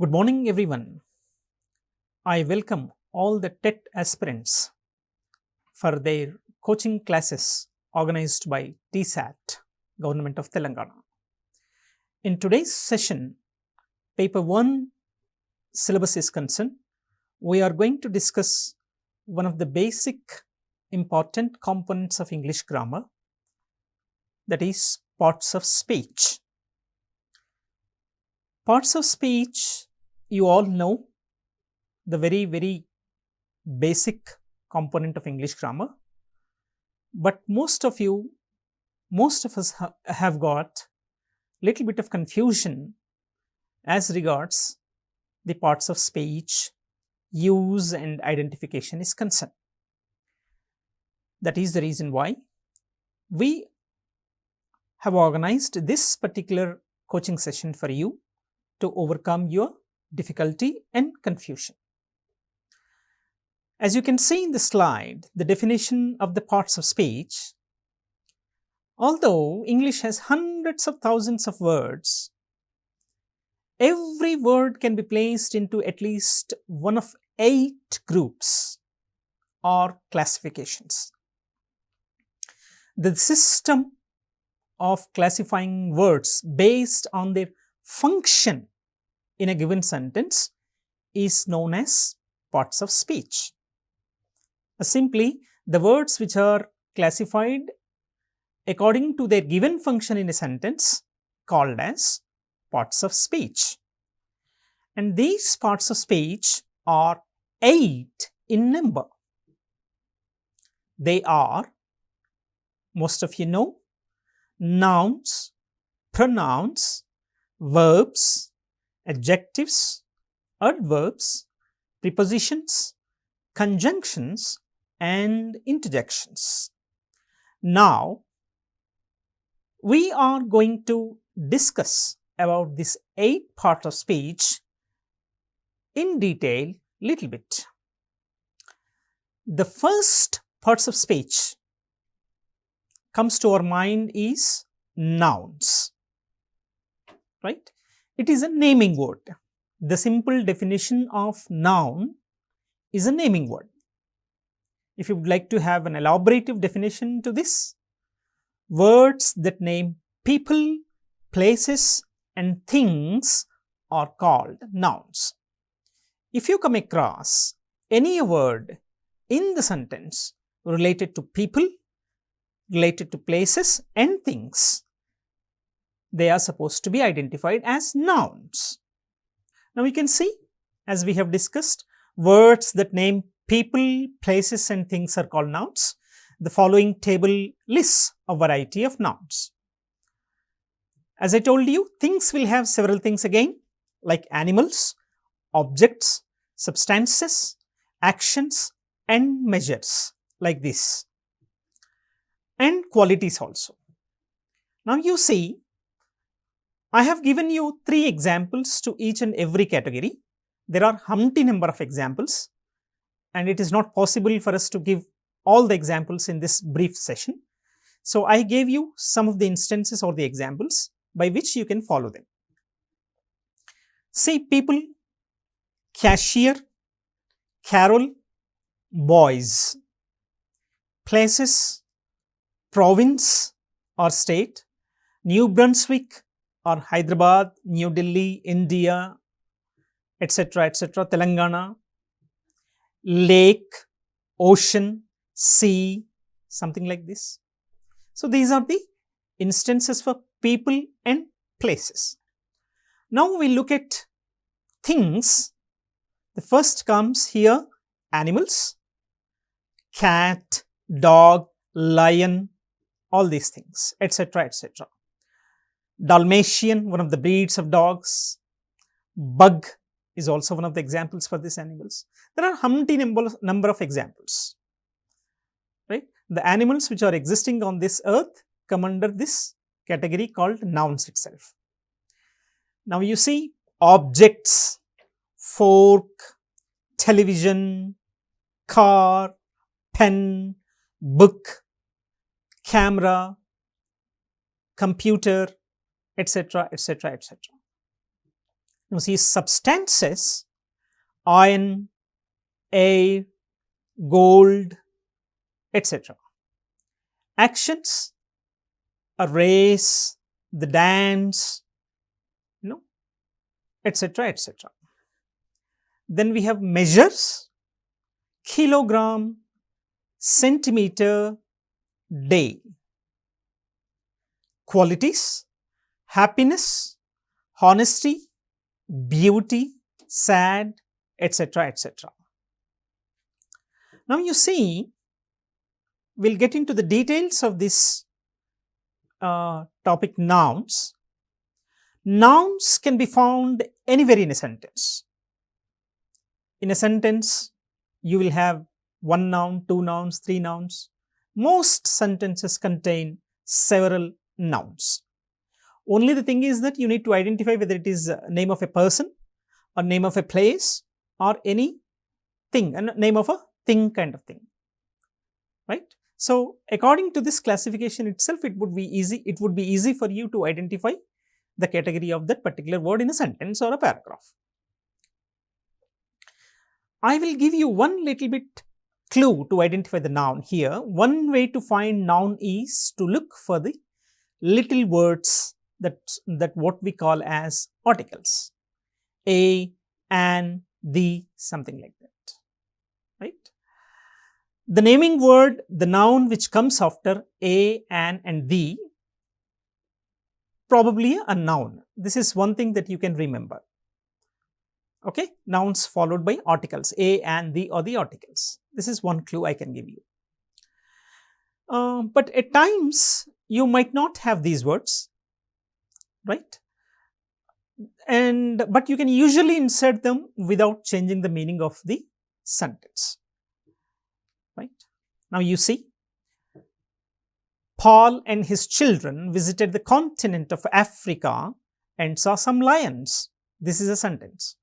Good morning, everyone. I welcome all the TET aspirants for their coaching classes organized by TSAT, Government of Telangana. In today's session, Paper 1 syllabus is concerned. We are going to discuss one of the basic important components of English grammar, that is parts of speech. Parts of speech, you all know, the very basic component of English grammar, but most of us have got little bit of confusion as regards the parts of speech use and identification is concerned. That is the reason why we have organized this particular coaching session for you to overcome your difficulty and confusion. As you can see in the slide, the definition of the parts of speech, although English has hundreds of thousands of words, every word can be placed into at least one of 8 groups or classifications. The system of classifying words based on their function in a given sentence is known as parts of speech. Simply, the words which are classified according to their given function in a sentence called as parts of speech. And these parts of speech are 8 in number. They are, most of you know, nouns, pronouns, verbs, adjectives, adverbs, prepositions, conjunctions, and interjections. Now, we are going to discuss about this 8 parts of speech in detail little bit. The first parts of speech comes to our mind is nouns, right? It is a naming word. The simple definition of noun is a naming word. If you would like to have an elaborative definition to this, words that name people, places, and things are called nouns. If you come across any word in the sentence related to people, related to places and things, they are supposed to be identified as nouns. Now we can see, as we have discussed, words that name people, places, and things are called nouns. The following table lists a variety of nouns. As I told you, things will have several things again, like animals, objects, substances, actions, and measures, like this, and qualities also. Now you see, I have given you 3 examples to each and every category. There are humpty number of examples, and it is not possible for us to give all the examples in this brief session. So I gave you some of the instances or the examples by which you can follow them. See, people, cashier, carol, boys. Places, province or state, New Brunswick or Hyderabad, New Delhi, India, etc., Telangana, lake, ocean, sea, something like this. So these are the instances for people and places. Now we look at things. The first comes here, animals, cat, dog, lion, all these things, etc., etc. Dalmatian, one of the breeds of dogs. Bug is also one of the examples for these animals. There are humpty number of examples, right? The animals which are existing on this earth come under this category called nouns itself. Now you see, objects, fork, television, car, pen, book, camera, computer, etc., etc., etc. Now see substances, iron, air, gold, etc. Actions, a race, the dance, etc., etc. Then we have measures, kilogram, centimeter, day. Qualities, happiness, honesty, beauty, sad, etc., etc. Now you see, we will get into the details of this topic nouns. Nouns can be found anywhere in a sentence. In a sentence, you will have one noun, two nouns, three nouns. Most sentences contain several nouns. Only the thing is that you need to identify whether it is a name of a person or name of a place or any thing, a name of a thing kind of thing, right. So, according to this classification itself, it would be easy for you to identify the category of that particular word in a sentence or a paragraph. I will give you one little bit clue to identify the noun here. One way to find noun is to look for the little words that what we call as articles. A, an, the, something like that, right. The naming word, the noun which comes after a, an and the, probably a noun. This is one thing that you can remember. Okay, nouns followed by articles, a, and the or the articles. This is one clue I can give you. But at times you might not have these words, right? But you can usually insert them without changing the meaning of the sentence, right? Now you see, Paul and his children visited the continent of Africa and saw some lions. This is a sentence.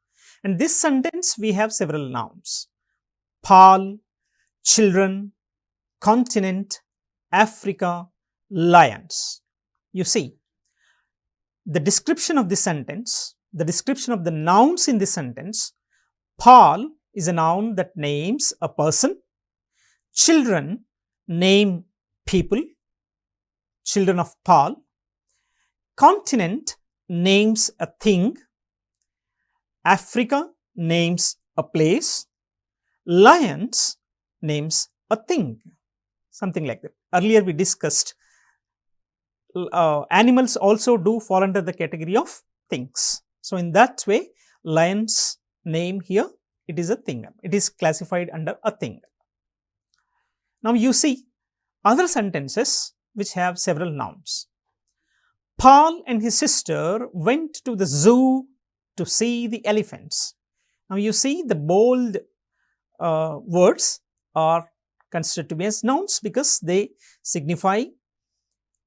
And this sentence we have several nouns. Paul, children, continent, Africa, lions. You see, the description of this sentence, the description of the nouns in this sentence, Paul is a noun that names a person, children name people, children of Paul, continent names a thing, Africa names a place, lions names a thing, something like that. Earlier we discussed animals also do fall under the category of things. So, in that way, lion's name here, it is a thing, it is classified under a thing. Now, you see other sentences which have several nouns. Paul and his sister went to the zoo to see the elephants. Now, you see the bold words are considered to be as nouns because they signify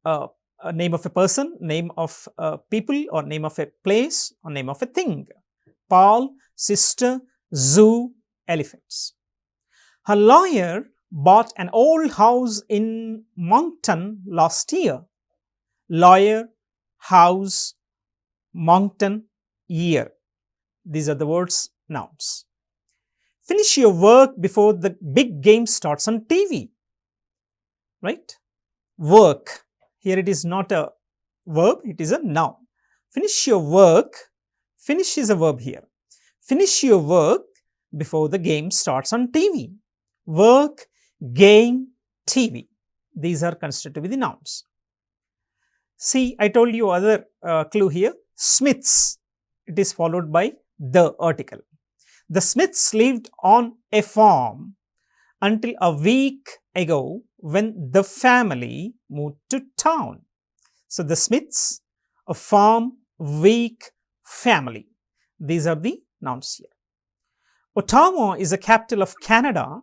a name of a person, name of people, or name of a place, or name of a thing. Paul, sister, zoo, elephants. Her lawyer bought an old house in Moncton last year. Lawyer, house, Moncton, year. These are the words nouns. Finish your work before the big game starts on TV. Right? Work. Here it is not a verb, it is a noun. Finish your work. Finish is a verb here. Finish your work before the game starts on TV. Work, game, TV. These are considered to be the nouns. See, I told you other clue here. Smiths. It is followed by the article. The Smiths lived on a farm until a week ago when the family moved to town. So, the Smiths, a farm, week, family. These are the nouns here. Ottawa is a capital of Canada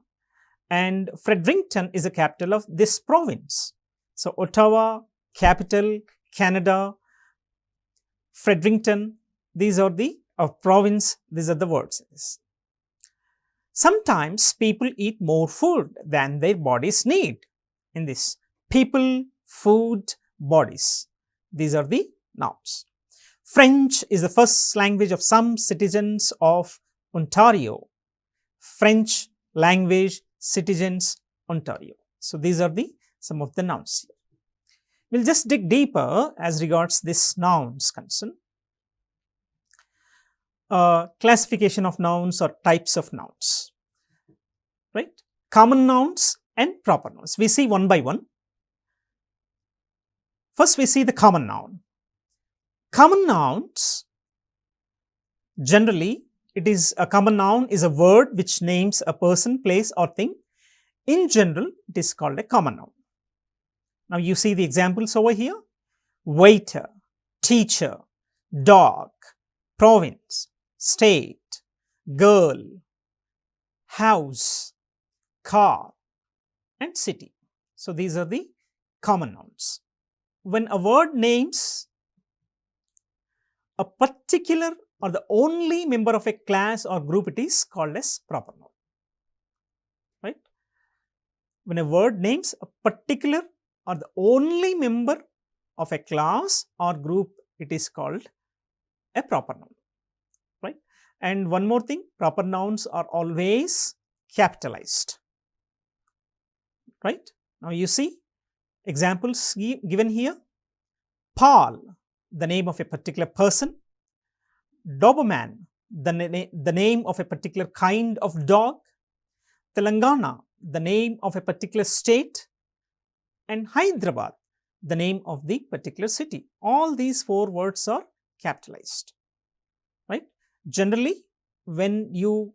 and Fredericton is a capital of this province. So, Ottawa, capital, Canada, Fredericton, these are the province, these are the words. Sometimes people eat more food than their bodies need. In this, people, food, bodies. These are the nouns. French is the first language of some citizens of Ontario. French language, citizens, Ontario. So these are some of the nouns here. We'll just dig deeper as regards this nouns concern. Classification of nouns or types of nouns, right? Common nouns and proper nouns. We see one by one. First we see the common noun. Common nouns, generally it is a common noun is a word which names a person, place or thing. In general, it is called a common noun. Now you see the examples over here: waiter, teacher, dog, province, state, girl, house, car and city. So these are the common nouns. When a word names a particular or the only member of a class or group, it is called as proper noun, right? When a word names a particular or the only member of a class or group, it is called a proper noun, right? And one more thing, proper nouns are always capitalized, right? Now you see examples given here: Paul, the name of a particular person; Doberman, the name of a particular kind of dog; Telangana, the name of a particular state; and Hyderabad, the name of the particular city. All these four words are capitalized, right? Generally, when you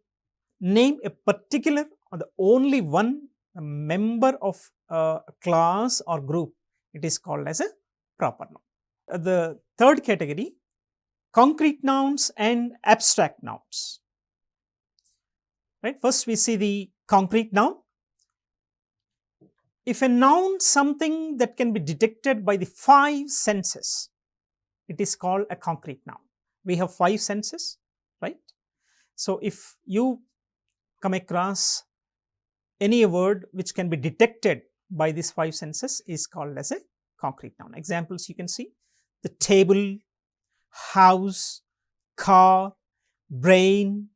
name a particular or the only one member of a class or group, it is called as a proper noun. The third category, concrete nouns and abstract nouns, right? First we see the concrete noun. If a noun something that can be detected by the 5 senses, it is called a concrete noun. We have 5 senses, right? So if you come across any word which can be detected by these 5 senses, is called as a concrete noun. Examples you can see: the table, house, car, brain,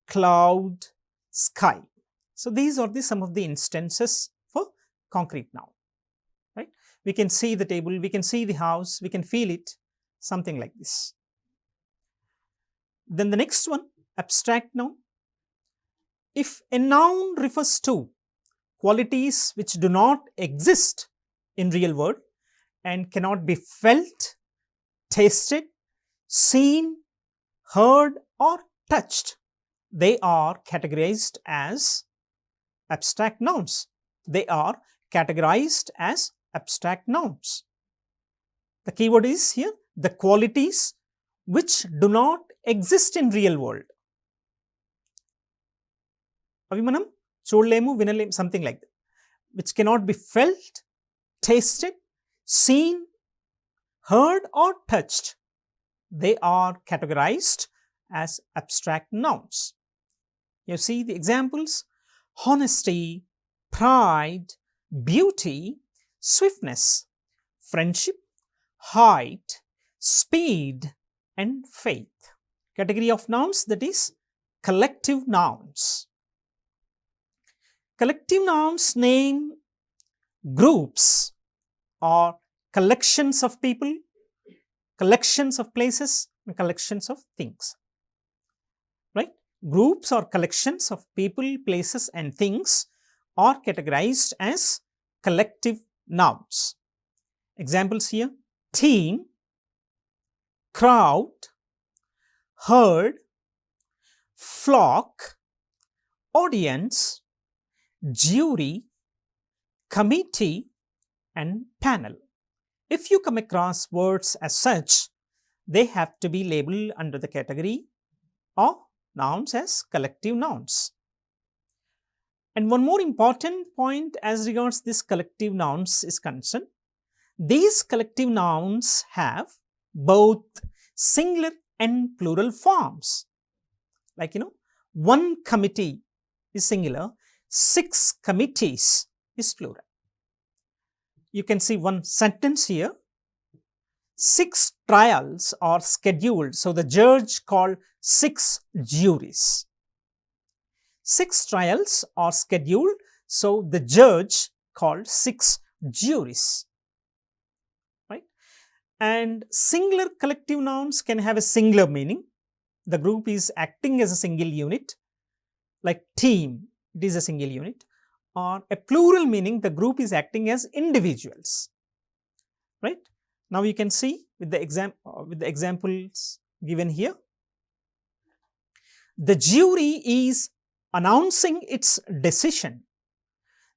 cloud, sky. So these are some of the instances for concrete noun, right? We can see the table, we can see the house, we can feel it, something like this. Then the next one, abstract noun. If a noun refers to qualities which do not exist in real world and cannot be felt, tasted, seen, heard or touched, they are categorized as abstract nouns. They are categorized as abstract nouns. The keyword is here the qualities which do not exist in real world. Avi manam చూడలేము, వినలేము, something like that, which cannot be felt, tasted, seen, heard or touched. They are categorized as abstract nouns. You see the examples: honesty, pride, beauty, swiftness, friendship, height, speed and faith. Category of nouns, that is collective nouns. Collective nouns name groups or collections of people, collections of places and collections of things, right? Groups or collections of people, places and things are categorized as collective nouns. Examples here: team, crowd, herd, flock, audience, jury, committee and panel. If you come across words as such, they have to be labeled under the category of nouns as collective nouns. And one more important point as regards this collective nouns is concerned: these collective nouns have both singular and plural forms. Like, one committee is singular, 6 committees is plural. You can see one sentence here: 6 trials are scheduled, so the judge called 6 juries. 6 trials are scheduled, so the judge called 6 juries. Right? And singular collective nouns can have a singular meaning. The group is acting as a single unit, like team, it is a single unit, or a plural meaning the group is acting as individuals. Right? Now you can see with the examples given here. The jury is announcing its decision.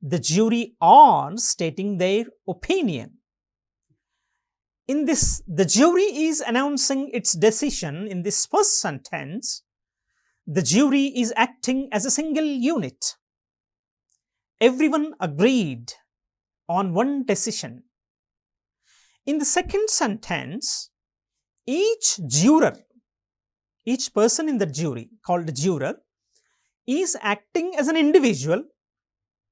The jury are stating their opinion. In this, the jury is announcing its decision. In this first sentence, the jury is acting as a single unit. Everyone agreed on one decision. In the second sentence, each juror, each person in the jury called juror, is acting as an individual,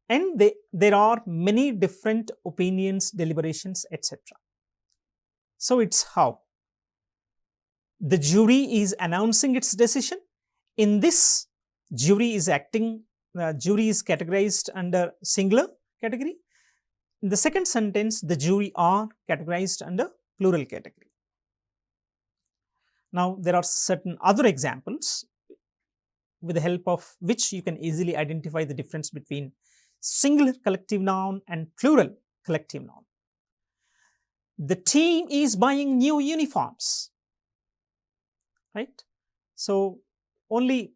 and there are many different opinions, deliberations, etc. So it's how the jury is announcing its decision. In this, jury is categorized under singular category. In the second sentence, the jury are categorized under plural category. Now, there are certain other examples with the help of which you can easily identify the difference between singular collective noun and plural collective noun. The team is buying new uniforms. Right? So, only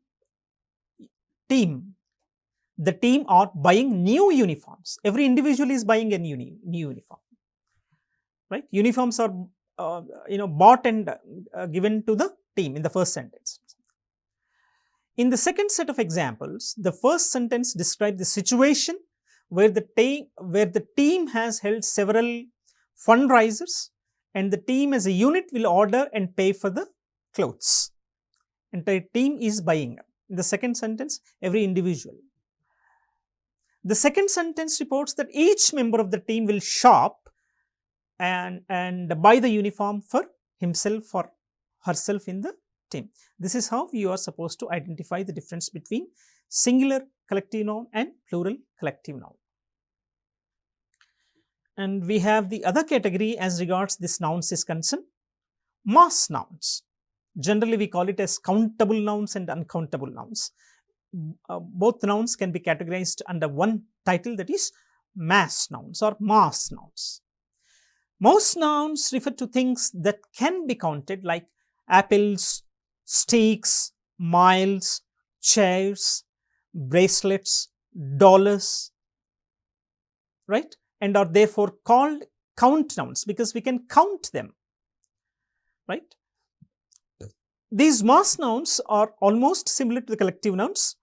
team. The team are buying new uniforms. Every individual is buying a new uniform. Right? Uniforms are bought and given to the team in the first sentence. In the second set of examples, the first sentence describes the situation where the team has held several fundraisers, and the team as a unit will order and pay for the clothes. Entire team is buying. In the second sentence, every individual. The second sentence reports that each member of the team will shop and buy the uniform for himself or herself in the team. This is how you are supposed to identify the difference between singular collective noun and plural collective noun. And we have the other category as regards this nouns is concerned, mass nouns. Generally, we call it as countable nouns and uncountable nouns. Both nouns can be categorized under one title, that is mass nouns or mass nouns. Most nouns refer to things that can be counted, like apples, sticks, miles, chairs, bracelets, dollars, right? And are therefore called count nouns because we can count them, right? These mass nouns are almost similar to the collective nouns,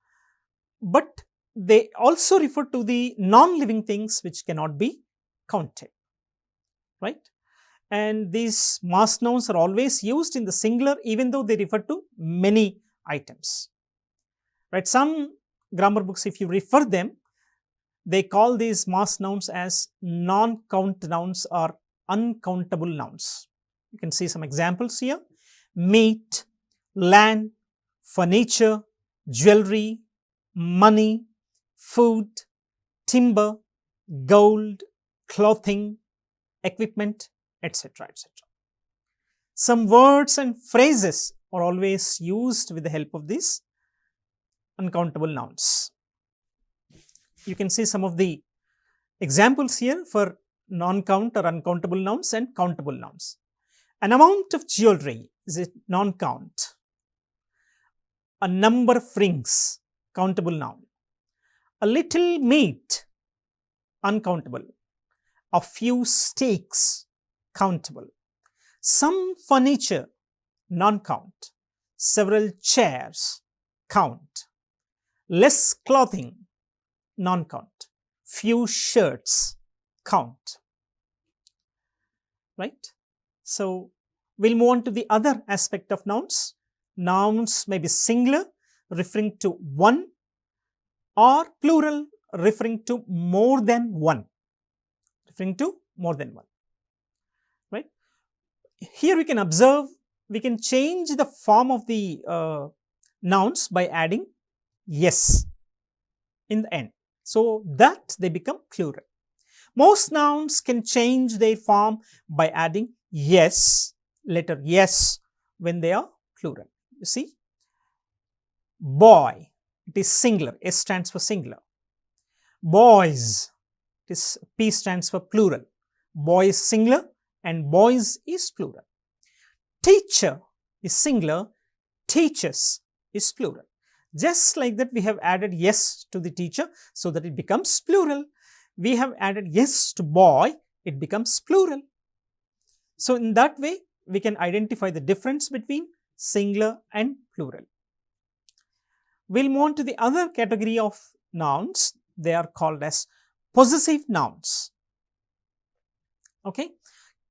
but they also refer to the non-living things which cannot be counted, right? And these mass nouns are always used in the singular even though they refer to many items, right? Some grammar books, if you refer them, they call these mass nouns as non-count nouns or uncountable nouns. You can see some examples here: meat, land, furniture, jewelry, money, food, timber, gold, clothing, equipment, etc., etc. Some words and phrases are always used with the help of these uncountable nouns. You can see some of the examples here for non-count or uncountable nouns and countable nouns. An amount of jewelry is a non-count. A number of rings, countable noun. A little meat, uncountable. A few steaks, countable. Some furniture, non-count. Several chairs, count. Less clothing, non-count. Few shirts, count. Right? So, we'll move on to the other aspect of nouns. Nouns may be singular, referring to one, or plural, referring to more than one. Referring to more than one. Right? here we can observe, we can change the form of the nouns by adding yes in the end, so that they become plural. Most nouns can change their form by adding yes, letter yes, when they are plural. You see, boy, it is singular, S stands for singular. Boys, it is P stands for plural. Boy is singular and boys is plural. Teacher is singular, teachers is plural. Just like that, we have added yes to the teacher so that it becomes plural. We have added yes to boy, it becomes plural. So in that way, we can identify the difference between singular and plural. We'll move on to the other category of nouns. They are called as possessive nouns. Okay.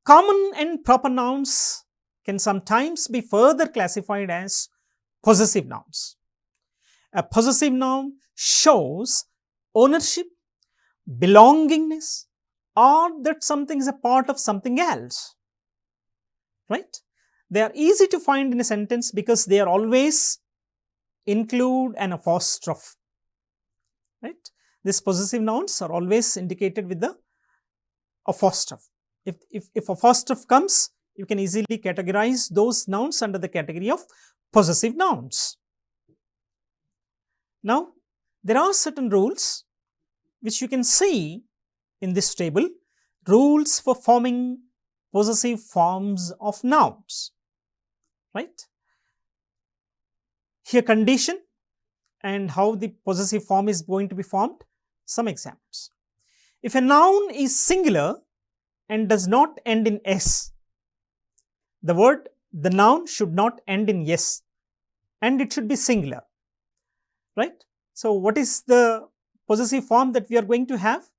Common and proper nouns can sometimes be further classified as possessive nouns. A possessive noun shows ownership, belongingness, or that something is a part of something else, right? They are easy to find in a sentence because they are always include an apostrophe, right? These possessive nouns are always indicated with the apostrophe. If apostrophe comes, you can easily categorize those nouns under the category of possessive nouns. Now, there are certain rules which you can see in this table, rules for forming possessive forms of nouns, right? Here condition and how the possessive form is going to be formed. Some examples. If a noun is singular and does not end in s, the noun should not end in s and it should be singular, right? So what is the possessive form that we are going to have?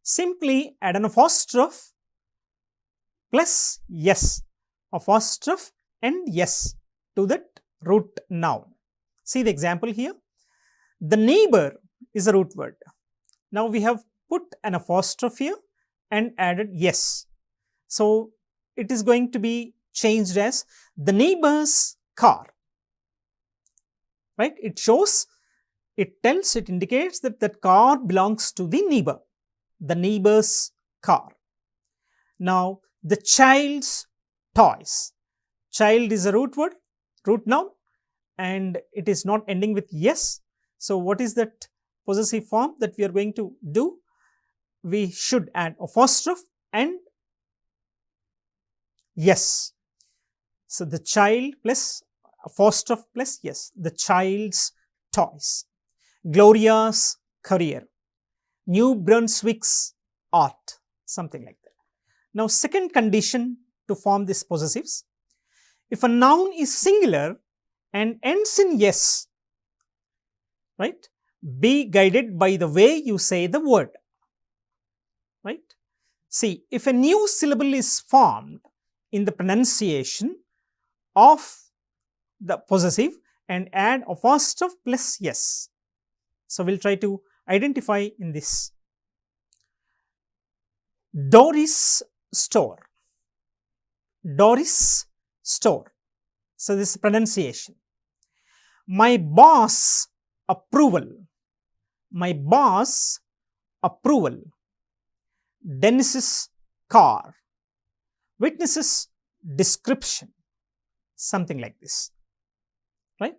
Simply add an apostrophe plus yes, apostrophe and yes to that root noun. See the example here. The neighbor is a root word. Now we have put an apostrophe here and added yes. So it is going to be changed as the neighbor's car, right? It shows, it indicates that that car belongs to the neighbor, the neighbor's car. Now the child's toys. Child is a root word, root noun, and it is not ending with yes. So what is that possessive form that we are going to do? We should add apostrophe and yes. So the child plus apostrophe plus yes, the child's toys. Gloria's career, New Brunswick's art, something like that. Now second condition to form these possessives, if a noun is singular and ends in yes, right, be guided by the way you say the word, right? See, if a new syllable is formed in the pronunciation of the possessive and add apostrophe plus yes. So we'll try to identify in this. Doris store, Doris store. So this is pronunciation. My boss approval, my boss approval. Dennis's car, witness's description, something like this, right?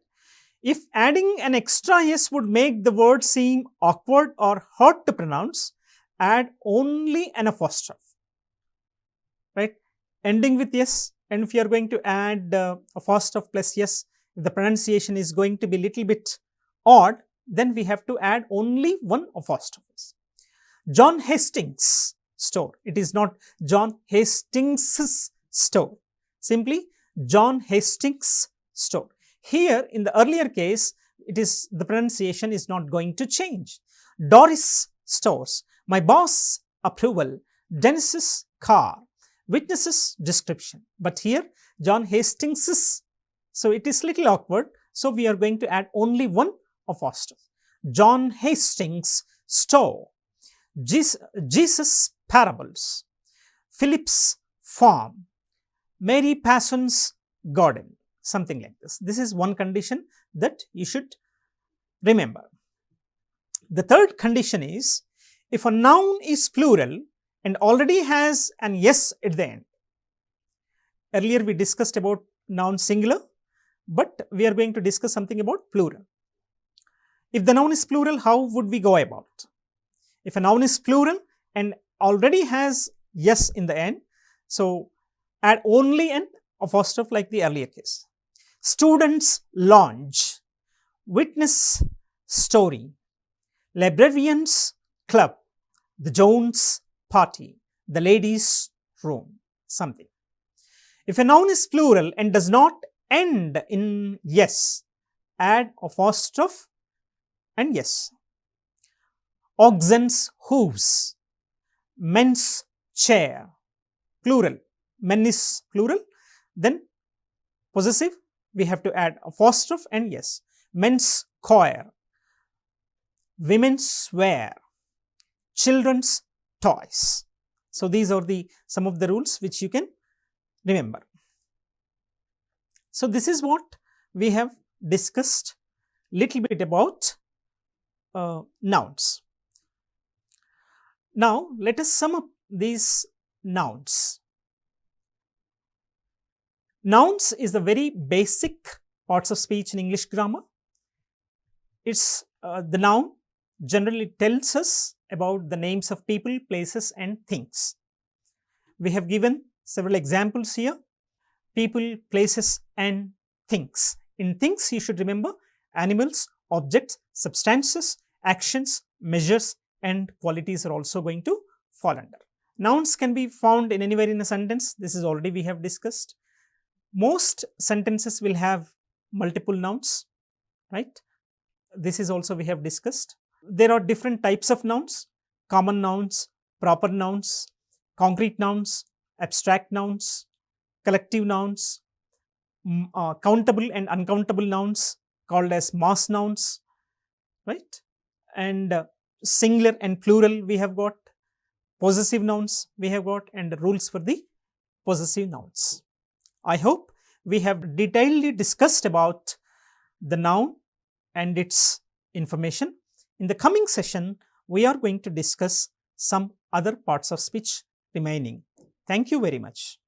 If adding an extra yes would make the word seem awkward or hard to pronounce, add only an apostrophe, right? Ending with yes, and if you are going to add apostrophe plus yes, if the pronunciation is going to be little bit odd, then we have to add only one apostrophe. John Hastings store. It is not John Hastings's store. Simply John Hastings store. Here in the earlier case, it is the pronunciation is not going to change. Doris stores. My boss approval. Dennis's car. Witness's description. But here John Hastings's. So it is little awkward. So we are going to add only one apostrophe. John Hastings store. Jesus parables, Philip's farm, Mary Parsons' garden, something like this. This is one condition that you should remember. The third condition is, if a noun is plural and already has an s at the end. Earlier we discussed about noun singular, but we are going to discuss something about plural. If the noun is plural, how would we go about? If a noun is plural and already has s in the end, so add only an apostrophe like the earlier case. Students' lounge, witness story, librarians' club, the Jones party, the ladies' room, something. If a noun is plural and does not end in s, add apostrophe and yes. Oxen's hooves, men's chair, plural, men is plural, then possessive, we have to add apostrophe and yes. Men's choir, women's wear, children's toys. So these are the some of the rules which you can remember. So this is what we have discussed little bit about nouns. Now let us sum up these nouns. Nouns is the very basic parts of speech in English grammar. It's the noun generally tells us about the names of people, places and things. We have given several examples here: people, places and things. In things you should remember animals, objects, substances, actions, measures and qualities are also going to fall under. Nouns can be found in anywhere in a sentence. This is already we have discussed. Most sentences will have multiple nouns, right? This is also we have discussed. There are different types of nouns: common nouns, proper nouns, concrete nouns, abstract nouns, collective nouns, countable and uncountable nouns called as mass nouns, right? And singular and plural we have got, possessive nouns we have got, and the rules for the possessive nouns. I hope we have detailedly discussed about the noun and its information. In the coming session, we are going to discuss some other parts of speech remaining. Thank you very much.